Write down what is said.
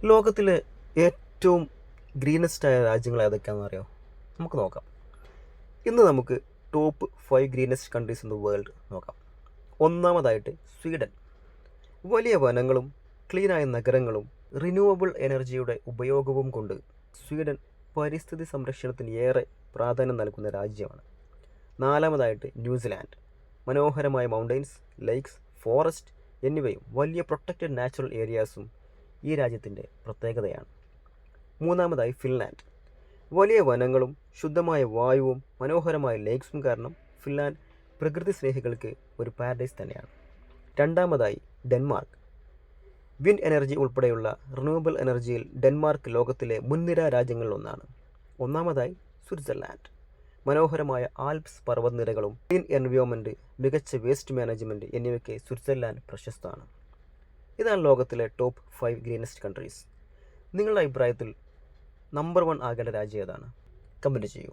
ലോകത്തിലെ ഏറ്റവും ഗ്രീനസ്റ്റായ രാജ്യങ്ങൾ ഏതൊക്കെയാണെന്ന് അറിയാമോ? നമുക്ക് നോക്കാം. ഇന്ന് നമുക്ക് top 5 greenest countries in the world നോക്കാം. ഒന്നാമതായിട്ട് സ്വീഡൻ. വലിയ വനങ്ങളും ക്ലീനായ നഗരങ്ങളും റിന്യൂവബിൾ എനർജിയുടെ ഉപയോഗവും കൊണ്ട് സ്വീഡൻ പരിസ്ഥിതി സംരക്ഷണത്തിന് ഏറെ പ്രാധാന്യം നൽകുന്ന രാജ്യമാണ്. നാലാമതായിട്ട് ന്യൂസിലാൻഡ്. മനോഹരമായ മൗണ്ടെയ്ൻസ്, ലേക്സ്, ഫോറസ്റ്റ് എന്നിവയും വലിയ പ്രൊട്ടക്റ്റഡ് നാച്ചുറൽ ഏരിയാസും ഈ രാജ്യത്തിൻ്റെ പ്രത്യേകതയാണ്. മൂന്നാമതായി ഫിൻലാൻഡ്. വലിയ വനങ്ങളും ശുദ്ധമായ വായുവും മനോഹരമായ ലേക്സും കാരണം ഫിൻലാൻഡ് പ്രകൃതി സ്നേഹികൾക്ക് ഒരു പാരഡൈസ് തന്നെയാണ്. രണ്ടാമതായി ഡെൻമാർക്ക്. വിൻഡ് എനർജി ഉൾപ്പെടെയുള്ള റിന്യൂവബിൾ എനർജിയിൽ ഡെൻമാർക്ക് ലോകത്തിലെ മുൻനിര രാജ്യങ്ങളിലൊന്നാണ്. ഒന്നാമതായി സ്വിറ്റ്സർലാൻഡ്. മനോഹരമായ ആൽപ്സ് പർവ്വതനിരകളും ക്ലീൻ എൻവയോൺമെൻറ്റ്, മികച്ച വേസ്റ്റ് മാനേജ്മെൻറ്റ് എന്നിവയ്ക്ക് സ്വിറ്റ്സർലാൻഡ് പ്രശസ്തമാണ്. ഇതാണ് ലോകത്തിലെ ടോപ്പ് 5 ഗ്രീനസ്റ്റ് കൺട്രീസ്. നിങ്ങളുടെ അഭിപ്രായത്തിൽ നമ്പർ 1 ആകേണ്ട രാജ്യം ഏതാണ്? കമൻറ്റ് ചെയ്യൂ.